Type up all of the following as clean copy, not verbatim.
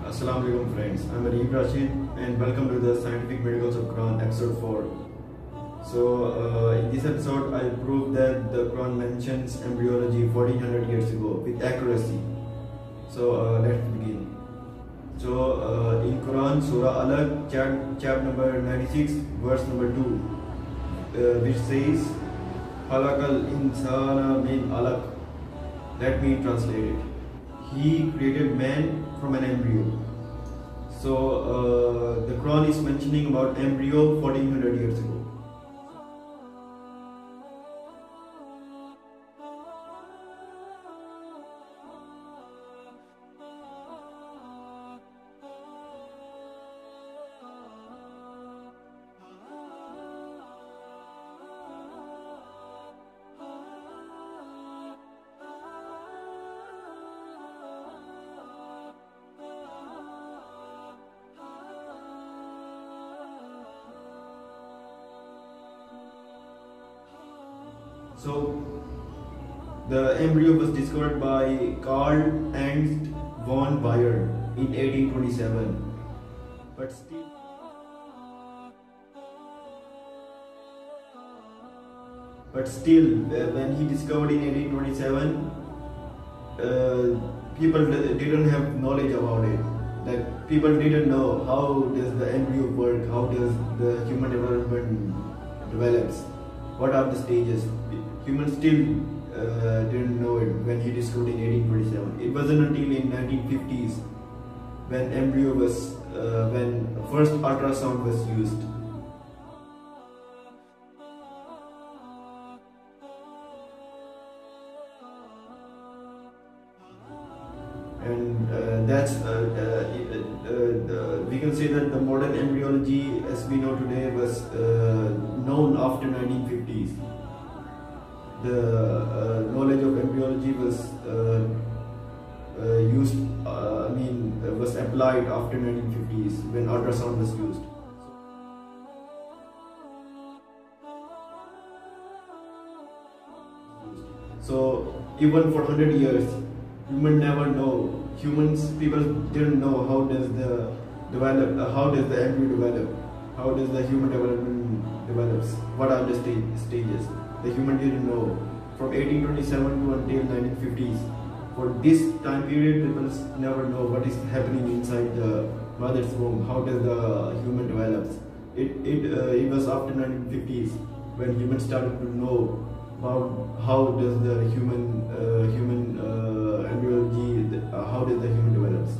Assalamu alaikum friends, I'm Areeb Rashid and welcome to the Scientific Miracles of Quran episode 4. So in this episode I prove that the Quran mentions embryology 1400 years ago with accuracy. So let's begin. So in Quran Surah Alaq chapter number 96 verse number 2 which says Halakal insana min alaq. Let me translate it. He created man from an embryo. So the Quran is mentioning about embryo 1400 years ago. So the embryo was discovered by Karl Ernst Von Baer in 1827, but still when he discovered in 1827, people didn't have knowledge about it. Like people didn't know how does the embryo work, how does the human development develops, what are the stages. Humans still didn't know it when he discovered in 1827. It wasn't until in 1950s when embryo was when first ultrasound was used. And that's we can say that the modern embryology as we know today was known after 1950s. The knowledge of embryology was was applied after 1950s when ultrasound was used. So even for 100 years, people didn't know how does the embryo develop, how does the human development develops, what are the stages. The human didn't know from 1827 to until 1950s. For this time period, people never know what is happening inside the mother's womb, how does the human develops. It was after 1950s when humans started to know about how does the human embryology, how does the human develops.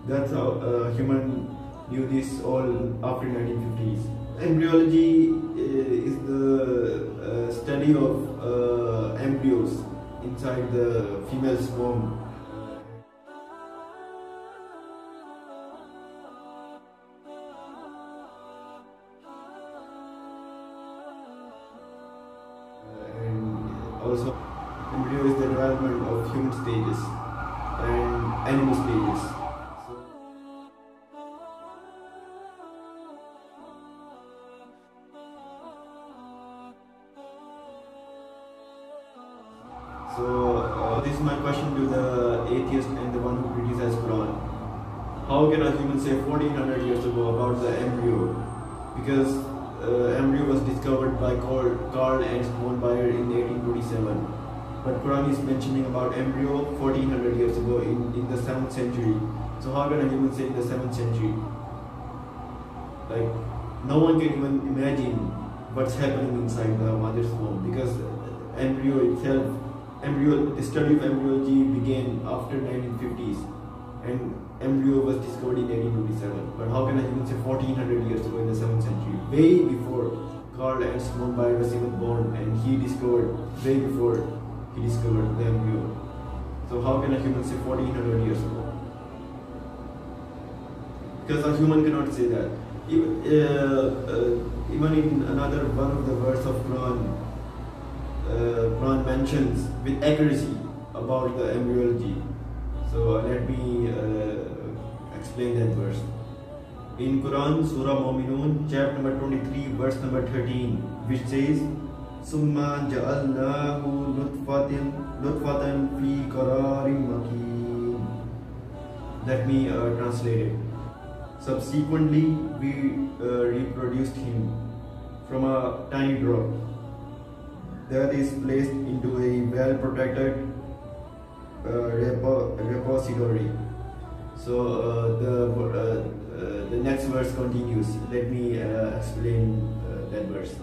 That's how human knew this all after 1950s. Embryology is the study of embryos inside the female's womb. And also, embryo is the development of human stages and animal stages. So this is my question to the atheist and the one who criticized Quran. How can a human say 1400 years ago about the embryo? Because embryo was discovered by Karl Ernst Von Baer in 1827. But Quran is mentioning about embryo 1400 years ago in the 7th century. So how can a human say in the 7th century? Like no one can even imagine what's happening inside the mother's womb, because the study of embryology began after 1950s and embryo was discovered in 1827. But how can I even say 1400 years ago in the 7th century, way before Karl Ernst Von Baer was even born, and he discovered way before he discovered the embryo. So how can a human say 1400 years ago? Because a human cannot say that. Even in another one of the verse of Quran, Quran mentions with accuracy about the embryology. So let me explain that verse. In Quran, Surah Mu'minun, chapter number 23, verse number 13, which says, Summa ja'alnahu nutfatan fi qararin makin. Let me translate it. Subsequently, we reproduced him from a tiny drop that is placed into a well-protected repository. So the next verse continues. Let me explain that verse.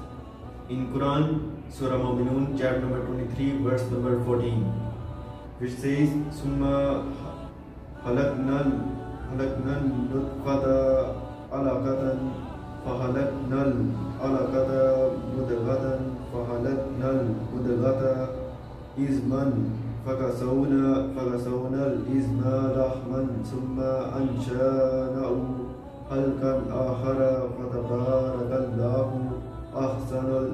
In Quran, Surah Mu'minun, chapter number 23, verse number 14, which says, Summa halaknal nutfata alaqatan fahalaknal alaqata mudghatan fahalaknal mudghata izman fakasawna al-izma lahman summa ansha'nahu halkan akhara fatabarakallahu ahsanul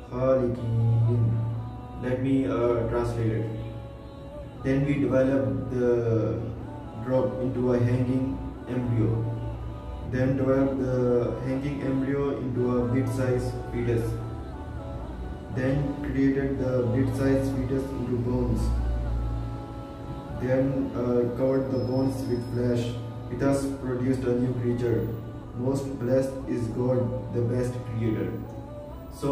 khaliqin. Let me translate it. Then we developed the drop into a hanging embryo. Then developed the hanging embryo into a bit-sized fetus. Then created the bit-sized fetus into bones. Then covered the bones with flesh. It thus produced a new creature. Most blessed is God, the best creator. So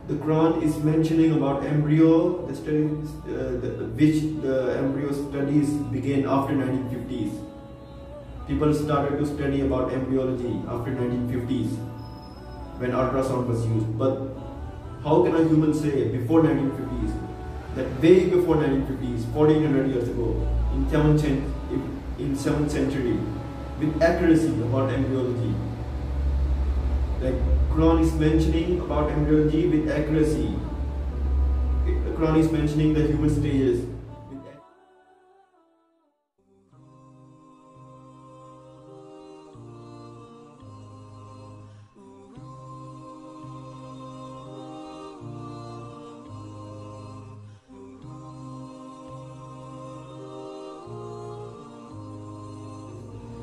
the Quran is mentioning about embryo, the studies, which the embryo studies began after 1950s. People started to study about embryology after 1950s when ultrasound was used. But how can a human say before 1950s, that way before 1950s, 1400 years ago, in 7th century, with accuracy about embryology? Like Quran is mentioning about embryology with accuracy. The Quran is mentioning the human stages.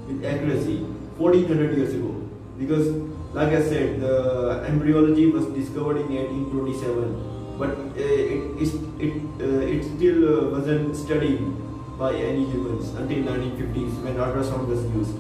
With accuracy 1400 years ago, because like I said, the embryology was discovered in 1827, but it still wasn't studied by any humans until 1950s when ultrasound was used.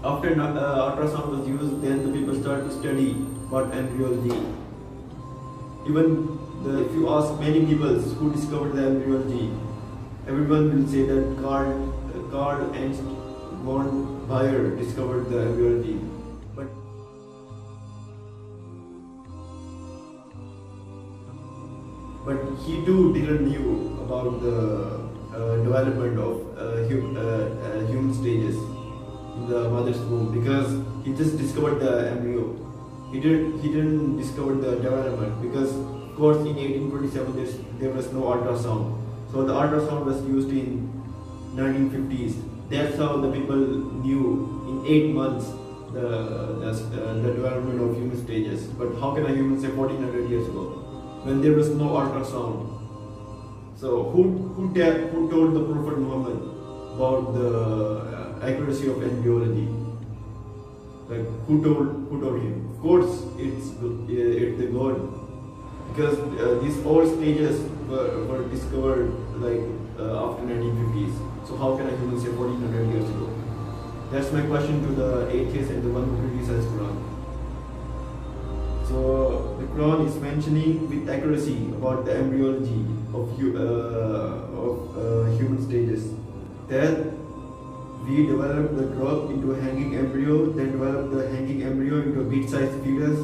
After ultrasound was used, then the people started to study about embryology. Even if you ask many people who discovered the embryology, everyone will say that Karl Ernst Von Baer discovered the embryology. But he too didn't knew about the development of human stages in the mother's womb, because he just discovered the embryo. He didn't discover the development, because of course in 1827 there was no ultrasound. So the ultrasound was used in 1950s. That's how the people knew in 8 months the development of human stages. But how can a human say 1400 years ago, when there was no ultrasound? So who told the Prophet Muhammad about the accuracy of embryology? Like who told him? Of course it's the God, because these all stages were discovered like after 1950s. So how can a human say 1400 years ago? That's my question to the atheist and the one who criticizes Quran. So the Quran is mentioning with accuracy about the embryology of human stages, that we develop the drop into a hanging embryo, then develop the hanging embryo into a bit-sized fetus,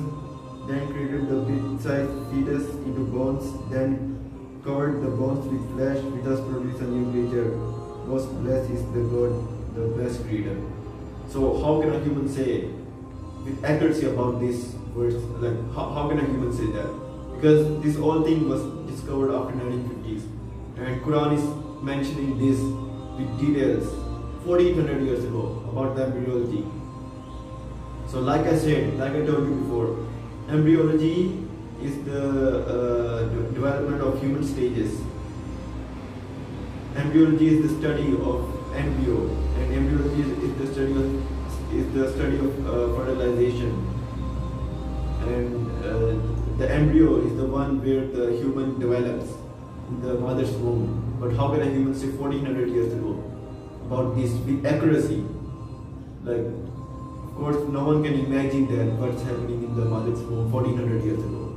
then created the bit-sized fetus into bones, then covered the bones with flesh, with us produced a new creature. Most blessed is the God, the blessed creator. So how can a human say with accuracy about this verse? Like how can a human say that? Because this whole thing was discovered after 1950s, and Quran is mentioning this with details 1400 years ago about the embryology. So like I told you before, embryology is the development of human stages. Embryology is the study of embryo, and embryology is the study of fertilization. And the embryo is the one where the human develops in the mother's womb. But how can a human say 1400 years ago about this with accuracy? Like, of course, no one can imagine that what's happening in the mother's womb 1400 years ago.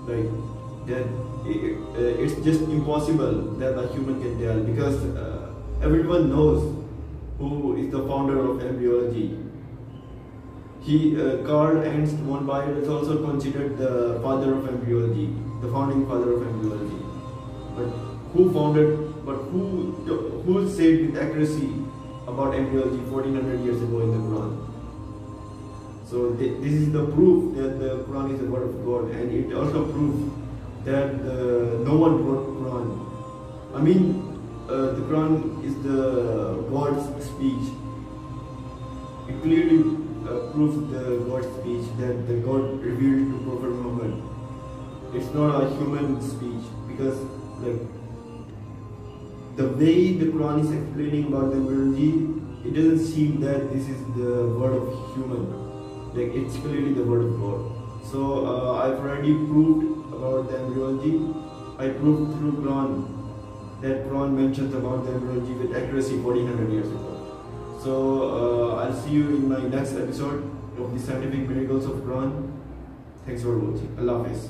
Like that, it's just impossible that a human can tell, because everyone knows who is the founder of embryology. Karl Ernst Von Baer is also considered the father of embryology, the founding father of embryology. But who said with accuracy about embryology 1400 years ago in the Quran? So this is the proof that the Quran is the word of God, and it also proves that no one wrote Quran. I mean, the Quran is the God's speech. It clearly proves the God's speech that the God revealed to Prophet Muhammad. It's not a human speech, because like the way the Quran is explaining about the embryology, it doesn't seem that this is the word of human. Like it's clearly the word of God. So I've already proved about the embryology. I proved through Quran that Quran mentions about the embryology with accuracy 1400 years ago. So I'll see you in my next episode of the scientific miracles of Quran. Thanks for watching. Allah Hafiz.